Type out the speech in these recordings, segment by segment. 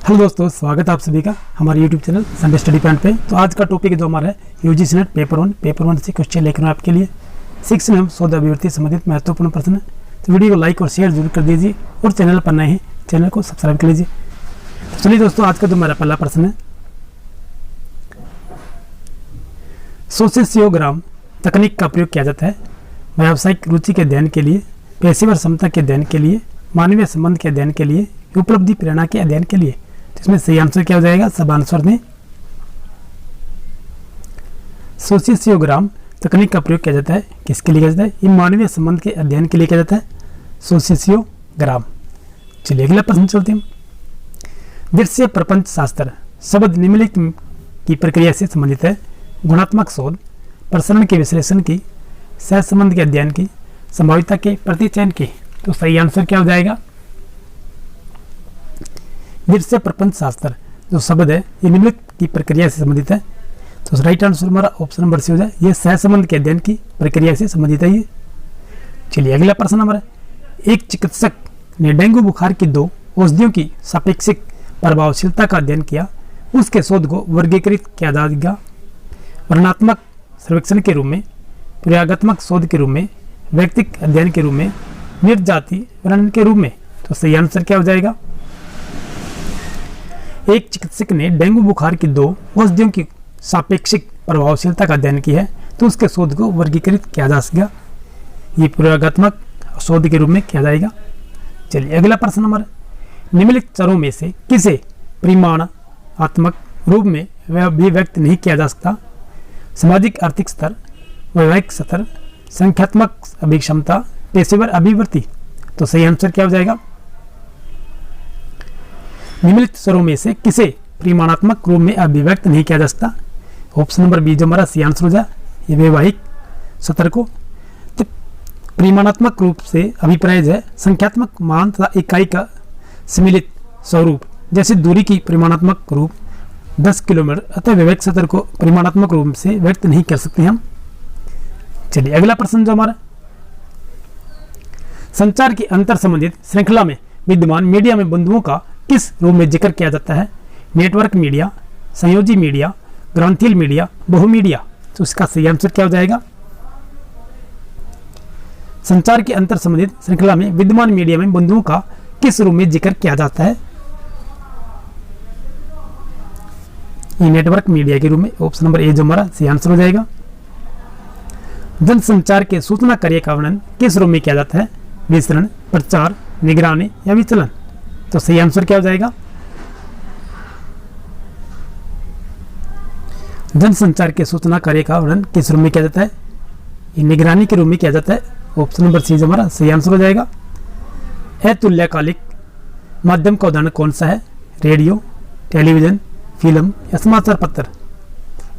Hello दोस्तों, स्वागत है आप सभी का हमारे YouTube channel Sunday study point पे। तो आज का टॉपिक जो हमारा है यूजीसी नेट पेपर वन से क्वेश्चन लेकर आए आपके लिए 6 नवंबर 100 अभिवृत्ति संबंधित महत्वपूर्ण प्रश्न है। तो वीडियो को लाइक और शेयर जरूर कर दीजिए और चैनल पर नए हैं चैनल को सब्सक्राइब कर लीजिए। तो चलिए दोस्तों, आज का जो हमारा पहला प्रश्न है, सोशियोग्राम तकनीक का प्रयोग किया जाता है व्यावसायिक रुचि के अध्ययन के लिए, पेशेवर क्षमता के अध्ययन के लिए, मानवीय संबंध के अध्ययन के लिए, उपलब्धि प्रेरणा के अध्ययन के लिए। तो इसमें सही आंसर क्या हो जाएगा? सब आंसर दें। सोशियोग्राम तकनीक का प्रयोग किया जाता है किसके लिए किया जाता है? ये मानवीय संबंध के अध्ययन के लिए किया जाता है सोशियोग्राम। चलिए अगला प्रश्न चलते हैं। दृश्य प्रपंच शास्त्र शब्द निम्नलिखित की प्रक्रिया से संबंधित है: गुणात्मक शोध, प्रसरण के विश्लेषण की, सहसंबंध के अध्ययन की, संभाव्यता के प्रतिचयन की। तो सही आंसर क्या हो जाएगा? दृश्य प्रपंच शास्त्र जो शब्द है ये निम्नलिखित की प्रक्रिया से संबंधित है। तो राइट आंसर हमारा ऑप्शन नंबर सी हो जाए, ये सहसंबंध के अध्ययन की प्रक्रिया से संबंधित है ये। चलिए अगला प्रश्न हमारा, एक चिकित्सक ने डेंगू बुखार की 2 औषधियों की सापेक्षिक प्रभावशीलता का अध्ययन किया, उसके शोध को वर्गीकृत किया जाएगा वर्णनात्मक सर्वेक्षण के रूप में, प्रयोगात्मक शोध के रूप में, व्यक्तिगत अध्ययन के रूप में, निर्जाति वर्णन के रूप में। तो सही आंसर क्या हो जाएगा? एक चिकित्सक ने डेंगू बुखार की 2 औषधियों की सापेक्षिक प्रभावशीलता का अध्ययन किया है, तो उसके शोध को वर्गीकृत किया जा सकेगा, ये प्रयोगात्मक शोध के रूप में किया जाएगा। चलिए अगला प्रश्न नंबर, निम्नलिखित चरों में से किसे परिमाणात्मक रूप में अभिव्यक्त नहीं किया जा सकता? सामाजिक आर्थिक स्तर, वैवाहिक स्तर, संख्यात्मक अभिक्षमता, पेशेवर अभिवृत्ति। तो सही आंसर क्या हो जाएगा? निम्नलिखित स्वरों में से किसे परिमाणात्मक रूप में अभिव्यक्त नहीं किया जा सकता? ऑप्शन नंबर बी जो हमारा सी आंसर हो जाए, ये वैवाहिक स्तर को। तो परिमाणात्मक रूप से अभिप्राय है संख्यात्मक मान तथा इकाई का सम्मिलित स्वरूप, जैसे दूरी की परिमाणात्मक रूप 10 किलोमीटर, अतः वैवाहिक स्तर को परिमाणात्मक रूप से व्यक्त नहीं कर सकते हम। चलिए अगला प्रश्न जो हमारा, संचार की अंतर संबंधित श्रृंखला में विद्यमान मीडिया में बिंदुओं का किस रूप में जिक्र किया जाता है? नेटवर्क मीडिया, संयोजी मीडिया, ग्रंथिल मीडिया, बहुमीडिया। तो इसका सही आंसर क्या हो जाएगा? संचार की अंतर संबंधित श्रृंखला में विद्यमान मीडिया में बिंदुओं का किस रूप में जिक्र किया जाता है? ये नेटवर्क मीडिया के रूप में। ऑप्शन नंबर ए जो हमारा सही आंसर हो जाएगा। जनसंचार के सूचना कार्य का वर्णन किस रूप में किया जाता है? वितरण, प्रचार, निगरानी या विचलन। तो सही आंसर क्या हो जाएगा? जनसंचार के सूचना कार्य का वर्णन किस रूप में किया जाता है? ये निगरानी के रूप में किया जाता है। ऑप्शन नंबर सी हमारा सही आंसर हो जाएगा। अतुल्यकालिक माध्यम का उदाहरण कौन सा है? रेडियो, टेलीविजन, फिल्म या समाचार पत्र।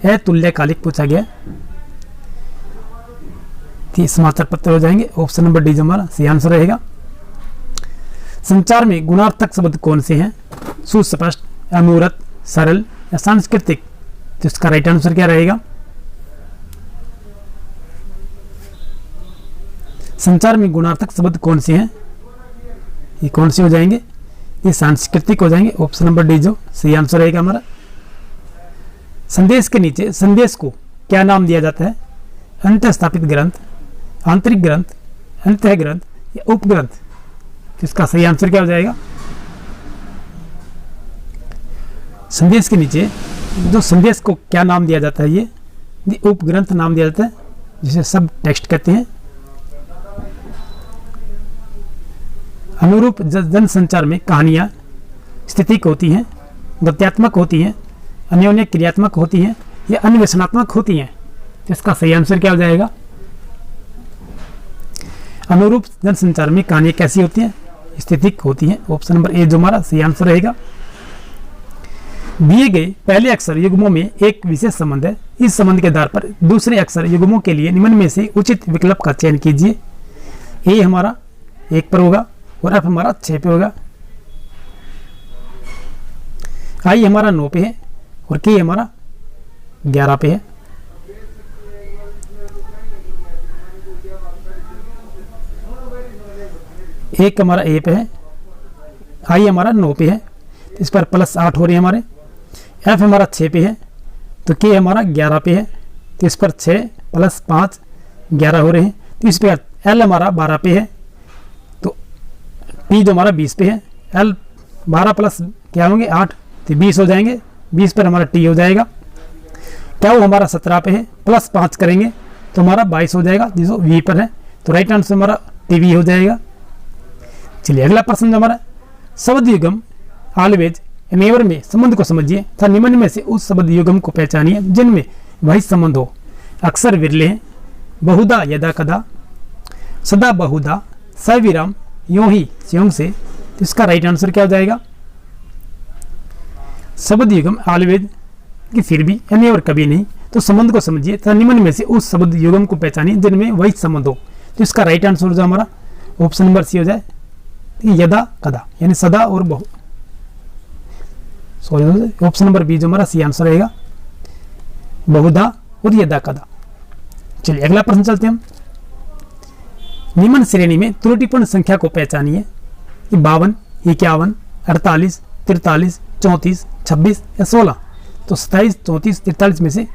अतुल्यकालिक पूछा गया, समाचार पत्र हो जाएंगे। ऑप्शन नंबर डी हमारा सही आंसर रहेगा। संचार में गुणार्थक शब्द कौन से हैं? सुस्पष्ट, अमूर्त, सरल या सांस्कृतिक। तो इसका राइट आंसर क्या रहेगा? संचार में गुणार्थक शब्द कौन से हैं? ये कौन से हो जाएंगे? ये सांस्कृतिक हो जाएंगे। ऑप्शन नंबर डी जो सही आंसर रहेगा हमारा। संदेश के नीचे संदेश को क्या नाम दिया जाता है? अंतःस्थापित ग्रंथ, आंतरिक ग्रंथ, अंतः ग्रंथ या उपग्रंथ। तो इसका सही आंसर क्या हो जाएगा? संदेश के नीचे जो संदेश को क्या नाम दिया जाता है? ये उपग्रंथ नाम दिया जाता है, जिसे सब टेक्स्ट कहते हैं। अनुरूप जनसंचार में कहानियां स्थितिक होती हैं, गत्यात्मक होती हैं, अन्योन्य क्रियात्मक होती हैं या अन्वेषणात्मक होती हैं। इसका सही आंसर क्या हो जाएगा? अनुरूप जनसंचार में कहानियां कैसी होती हैं? स्थितिक होती हैं। ऑप्शन नंबर ए जो हमारा सही आंसर रहेगा। दिए गए पहले अक्षर युग्मों में एक विशेष संबंध है, इस संबंध के आधार पर दूसरे अक्षर युग्मों के लिए निम्न में से उचित विकल्प का चयन कीजिए। ए हमारा 1 पर होगा और एफ हमारा 6 पे होगा, आई हमारा 9 पे है और के हमारा 11 पे है। एक हमारा ए पे है, आई हमारा 9 पे है। तो इस पर +8 हो रही है हमारे। F हमारा 6 पे है, तो K हमारा 11 पे है, तो इस पर 6 + 5 11 हो रहे हैं। तो इस पर L हमारा 12 पे है, तो P जो हमारा 20 पे है, L 12 प्लस क्या होंगे 8, तो 20 हो जाएंगे। 20 पर हमारा T हो जाएगा। क्या वो हमारा 17 पे है, +5 करेंगे तो हमारा 22 हो जाएगा, जो V पर है। तो राइट आंसर हमारा TV हो जाएगा। चलिए अगला प्रश्न जो हमारा, शब्द युगम ऑलवेज नेवर में संबंध को समझिए तथा निम्न में से उस शब्द युगम को पहचानिए जिनमें वही संबंध हो। अक्सर विरले हैं, बहुधा यदा कदा, सदा बहुधा, सविराम, यूं ही स्यों से। तो इसका राइट आंसर क्या हो जाएगा? शब्द युगम ऑलवेज कि फिर भी यानी और कभी नहीं, तो संबंध को समझिए तथा निम्न में से उस शब्द युगम को पहचानिए जिनमें वही संबंध हो। तो इसका राइट आंसर जो हमारा ऑप्शन नंबर सी हो जाए, यदा कदा यानी सदा और बहु, सॉरी ऑप्शन नंबर बी जो हमारा सी आंसर रहेगा, बहुधा और यदा कदा। चलिए अगला प्रश्न चलते हैं हम। निम्न श्रेणी में त्रुटिपूर्ण संख्या को पहचानिए। 52, 51, 48, 43, 34, 26 या 16। तो 27, 34, 43 में से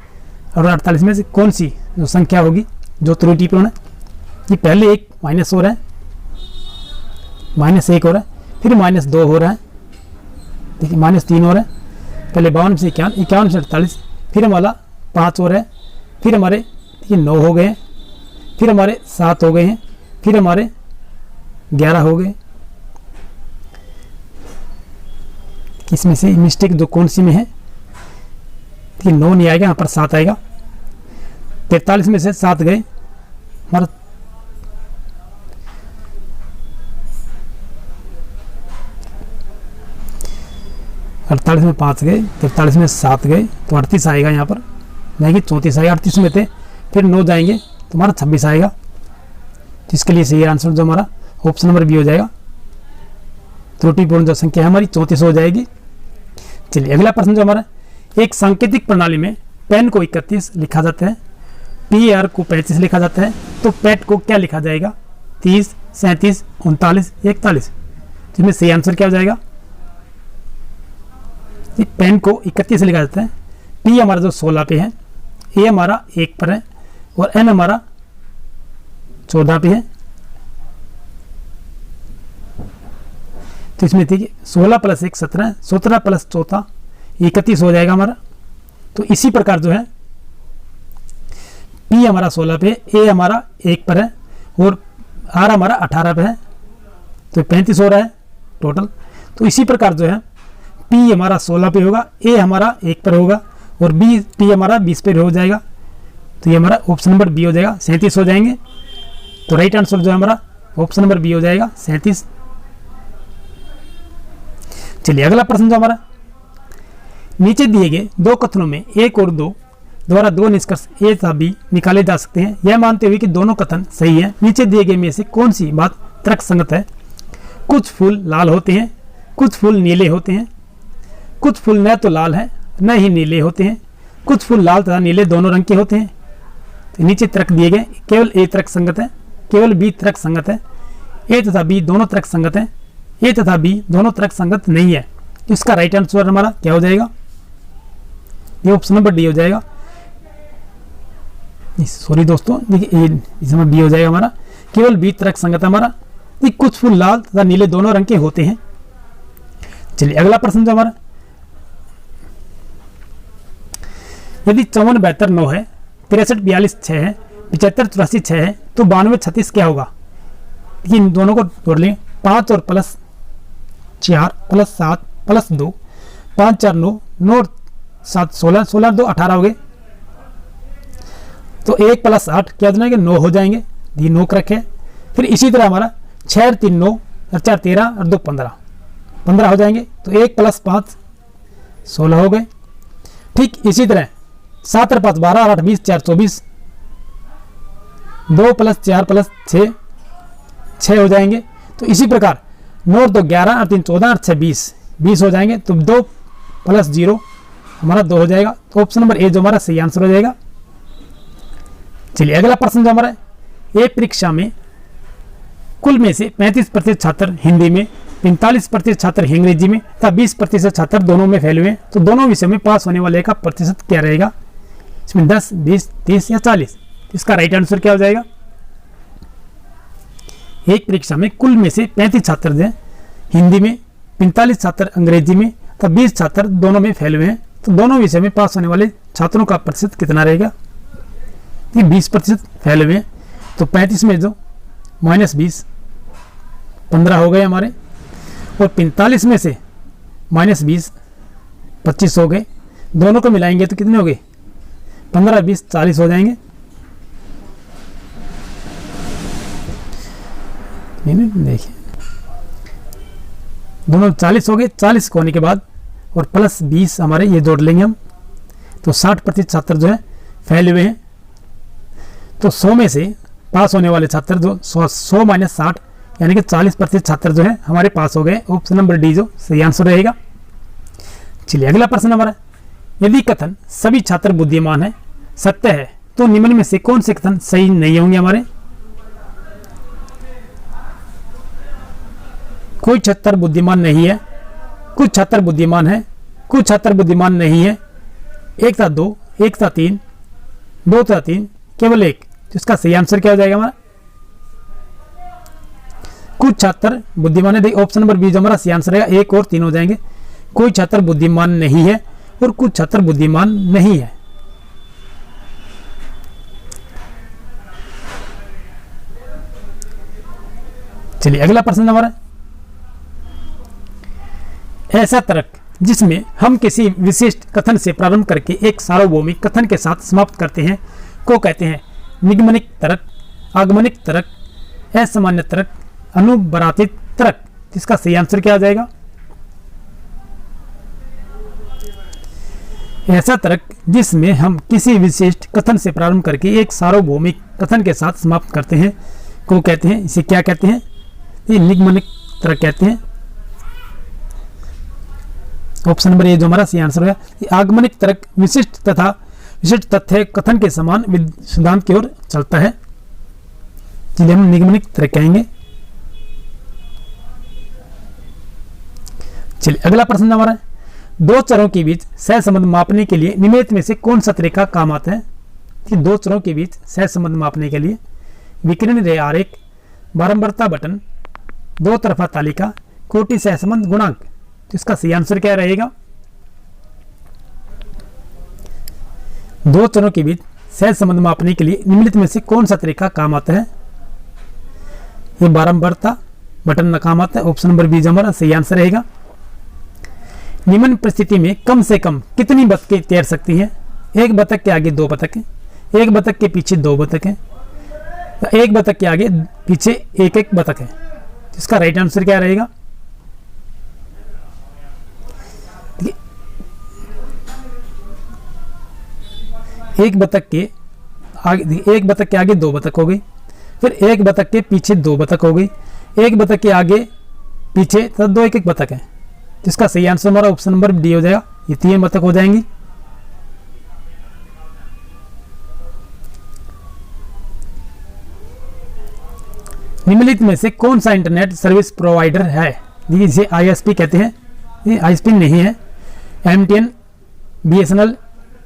और 48 में से कौन सी जो संख्या होगी जो त्रुटिपूर्ण है? ये पहले एक माइनस हो रहा है, -1 हो रहा है, फिर -2 हो रहा है, देखिए -3 हो रहा है, पहले 52 से 51, 51 से 48, फिर हमारा 5 हो रहा है, फिर हमारे देखिए 9 हो गए हैं, फिर हमारे 7 हो गए हैं, फिर हमारे 11 हो गए। इसमें से मिस्टेक जो कौन सी में है? देखिए 9 नहीं आएगा, यहाँ पर 7 आएगा। 43 में से 7 गए, हमारा 48 में 5 गए, 43 में 7 गए, तो 38 आएगा यहाँ पर, नहीं कि 34 आएगा। 38 में थे, फिर 9 जाएंगे तो हमारा 26 आएगा। तो इसके लिए सही आंसर जो हमारा ऑप्शन नंबर बी हो जाएगा। त्रुटिपूर्ण जो संख्या है हमारी 34 हो जाएगी। चलिए अगला प्रश्न जो हमारा, एक सांकेतिक प्रणाली में पेन को 31 लिखा जाता है, PR को 35 लिखा जाता है, तो पैट को क्या लिखा जाएगा? 30, 37, 39, 41। इसमें सही आंसर क्या हो जाएगा? पेन को 31 लिखा जाता है, P हमारा जो 16 पे है, A हमारा 1 पर है और N हमारा 14 पे है। तो इसमें देखिए 16 + 1 17, 17 + 14 31 हो जाएगा हमारा। तो इसी प्रकार जो है P हमारा 16 पे, A हमारा 1 पर है और R हमारा 18 पे है, तो 35 हो रहा है टोटल। तो इसी प्रकार जो है P हमारा 16 पे होगा, A हमारा 1 पर होगा और P हमारा 20 पर हो जाएगा। तो ये हमारा ऑप्शन नंबर बी हो जाएगा, 37 हो जाएंगे। तो राइट आंसर जो है हमारा ऑप्शन नंबर बी हो जाएगा, 37। चलिए अगला प्रश्न जो हमारा, नीचे दिए गए 2 कथनों में 1 और 2 द्वारा 2 निष्कर्ष ए तथा बी निकाले जा सकते हैं, यह मानते हुए कि दोनों कथन सही है। नीचे दिए गए में से कौन सी बात तर्कसंगत है? कुछ फूल लाल होते हैं, कुछ फूल नीले होते हैं, कुछ फूल न तो लाल है न ही नीले होते हैं, कुछ फूल लाल तथा नीले दोनों रंग के होते हैं। तो नीचे तर्क दिए गए, केवल ए तर्क संगत है, केवल बी तर्क संगत है, ए तथा बी दोनों तर्क संगत है, ए तथा बी दोनों तर्क संगत नहीं है। तो इसका राइट आंसर हमारा क्या हो जाएगा? ये ऑप्शन नंबर डी हो जाएगा। सॉरी दोस्तों, देखिए इसमें बी हो जाएगा हमारा, केवल बी तर्क संगत है हमारा। कुछ फूल लाल तथा नीले दोनों रंग के होते हैं। चलिए अगला प्रश्न जो हमारा, यदि 54 72 9 है, 63 42 6 है, 75 84 6 है, तो 92 36 क्या होगा? इन दोनों को जोड़ लें, 5 और +4 +7 +2, 5 4 9 9 7 16 16 2 18 हो गए। तो 1 + 8 क्या हो जाएंगे? 9 हो जाएंगे, ये 9 रखे। फिर इसी तरह हमारा 6 और 3 9 और 4 13 और 2 15 15 हो जाएंगे। तो 1 + 5 16 हो गए। ठीक इसी तरह 7 और 5 12 और 8 20 4 24, 2 + 4 + 6 6 हो जाएंगे। तो इसी प्रकार 9 और 2 11 और 3 14 और 6 20 20 हो जाएंगे। तो 2 + 0 हमारा 2 हो जाएगा। तो ऑप्शन नंबर ए जो हमारा सही आंसर हो जाएगा। चलिए अगला प्रश्न जो हमारा, एक परीक्षा में कुल में से 35% छात्र हिंदी में 45% छात्र अंग्रेजी में तथा 20% छात्र दोनों में फेल हुए, तो दोनों विषयों में पास होने वाले का प्रतिशत क्या रहेगा? इसमें 10, 20, 30 या 40। इसका राइट आंसर क्या हो जाएगा? एक परीक्षा में कुल में से 35 छात्र जो हैं हिंदी में, 45 छात्र अंग्रेजी में तथा 20 छात्र दोनों में फेल हुए हैं, तो दोनों विषय में पास होने वाले छात्रों का प्रतिशत कितना रहेगा? 20% फेल हुए हैं, तो 35 में जो -20 15 हो गए हमारे, और 45 में से -20 25 हो गए, दोनों को मिलाएंगे तो कितने हो गए? 15, 20, 40 हो जाएंगे। देखिए दोनों 40 हो गए, 40 होने के बाद और प्लस 20 हमारे ये जोड़ लेंगे हम, तो 60% छात्र जो है फेल हुए हैं। तो 100 में से पास होने वाले छात्र जो 100 माइनस 60 यानी कि 40% छात्र जो है हमारे पास हो गए। ऑप्शन नंबर डी जो सही आंसर रहेगा। चलिए अगला प्रश्न हमारा, यदि कथन सभी छात्र बुद्धिमान है सत्य है तो निम्न में से कौन से कथन सही नहीं होंगे? हमारे कोई छात्र बुद्धिमान नहीं है, कुछ छात्र बुद्धिमान है, कुछ छात्र बुद्धिमान नहीं है, 1 था 2, 1 था 3, 2 था 3, केवल 1। तो इसका सही आंसर क्या हो जाएगा हमारा? कुछ छात्र बुद्धिमान है। देखिए ऑप्शन नंबर बी जो हमारा सही आंसर रहेगा, 1 और 3 हो जाएंगे। कोई छात्र बुद्धिमान नहीं है और कुछ छात्र बुद्धिमान नहीं है। चलिए अगला प्रश्न हमारा, ऐसा तर्क जिसमें हम किसी विशिष्ट कथन से प्रारंभ करके एक सार्वभौमिक कथन के साथ समाप्त करते हैं को कहते हैं निगमनिक तर्क, आगमनिक तर्क, असामान्य तर्क, अनुबरातित तर्क। इसका सही आंसर क्या आ जाएगा? ऐसा तर्क जिसमें हम किसी विशिष्ट कथन से प्रारंभ करके एक सार्वभौमिक कथन के साथ समाप्त करते हैं को कहते हैं, इसे क्या कहते हैं? ये निगमनिक तर्क कहते हैं। ऑप्शन नंबर ए जो हमारा सही आंसर है। आगमनिक तर्क विशिष्ट तथा विशिष्ट तथ्य कथन के समान सिद्धांत की ओर चलता है, जिसे हम निगमनिक तर्क कहेंगे। चलिए अगला प्रश्न हमारा, दो चरों के बीच सहसंबंध मापने के लिए निम्नलिखित में से कौन सा तरीका काम आता है? कि दो चरों के बीच सहसंबंध मापने के लिए विकिरण रे आरेख, बारंबारता बटन, दो तरफा तालिका, कोटि सहसंबंध गुणांक। तो इसका सही आंसर क्या रहेगा? दो चरों के बीच सहसंबंध मापने के लिए निम्नलिखित में से कौन सा तरीका काम आता है? ये बारंबारता बटन काम आता है। ऑप्शन नंबर बी जो हमारा सही आंसर रहेगा। निम्न परिस्थिति में कम से कम कितनी बतखें तैर सकती हैं? एक बतख के आगे 2 बतखें, एक बतख के पीछे 2 बतखें, एक बतख के आगे पीछे एक बतख है। इसका राइट आंसर क्या रहेगा? एक बतख के आगे 2 बतख हो गई, फिर एक बतख के पीछे 2 बतख हो गई, एक बतख के आगे पीछे तो 2 एक बतख है। इसका सही आंसर हमारा ऑप्शन नंबर डी हो जाएगा। ये 3 बतख हो जाएंगी। निम्नलिखित में से कौन सा इंटरनेट सर्विस प्रोवाइडर है? जिसे आईएसपी कहते हैं। ये आईएसपी नहीं है। MTN, BSNL,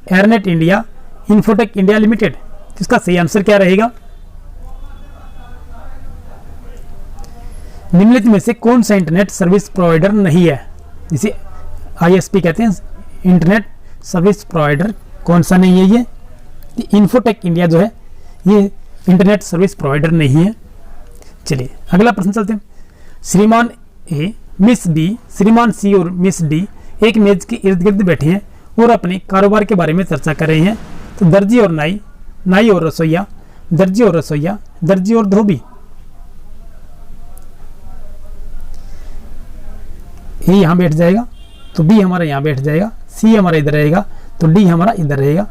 Airnet India, Infotech India limited. इसका सही आंसर क्या रहेगा? निम्नलिखित में से कौन सा इंटरनेट सर्विस प्रोवाइडर नहीं है? जिसे आईएसपी कहते हैं। इंटरनेट सर्विस प्रोवाइडर कौन सा नहीं है? ये इन्फोटेक इंडिया जो है ये इंटरनेट सर्विस प्रोवाइडर नहीं है। चलिए अगला प्रश्न चलते हैं। श्रीमान ए, मिस बी, श्रीमान सी और मिस डी एक मेज के इर्द गिर्द बैठे हैं और अपने कारोबार के बारे में चर्चा कर रहे हैं। तो दर्जी और नाई, नाई और रसोईया, दर्जी और रसोईया, दर्जी और धोबी। ए यहाँ बैठ जाएगा, तो बी हमारा यहाँ बैठ जाएगा, सी हमारा इधर रहेगा, तो डी हमारा इधर रहेगा।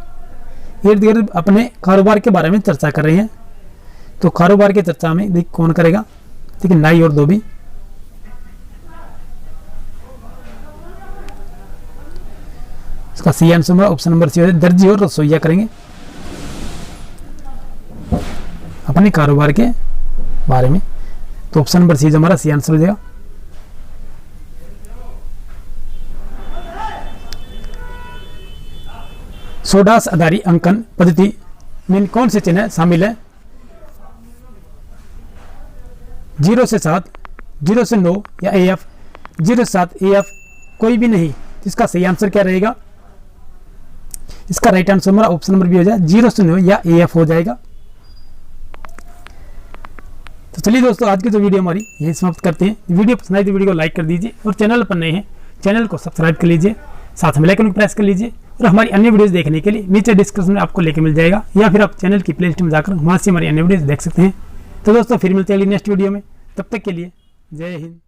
इर्द गिर्द अपने कारोबार के बारे में चर्चा कर रहे हैं। तो कारोबार की चर्चा में देख कौन करेगा? ठीक है, नाई और धोबी। इसका C answer option number C है, दर्जी और रसोईया करेंगे अपने कारोबार के बारे में। तो ऑप्शन नंबर सी हमारा सी आंसर हो जाएगा। सोडास आधारित अंकन पद्धति में कौन से चिन्ह शामिल है? 0 से 7, 0 से 9 या AF, 0 से 7 AF, कोई भी नहीं। तो इसका सही आंसर क्या रहेगा? इसका राइट आंसर हमारा ऑप्शन नंबर बी हो जाएगा, 0 से 9 या AF हो जाएगा। तो चलिए दोस्तों, आज की जो वीडियो हमारी यही समाप्त करते हैं। वीडियो पसंद आई तो वीडियो को लाइक कर दीजिए और चैनल पर नए हैं चैनल को सब्सक्राइब कर लीजिए, साथ में आइकन को प्रेस कर लीजिए और हमारी अन्य वीडियोस देखने के लिए नीचे डिस्क्रिप्शन में आपको लेके मिल जाएगा, या फिर आप चैनल की प्लेलिस्ट में जाकर वहाँ से हमारी अन्य वीडियोस देख सकते हैं। तो दोस्तों फिर मिलते हैं अगली नेक्स्ट वीडियो में, तब तक के लिए जय हिंद।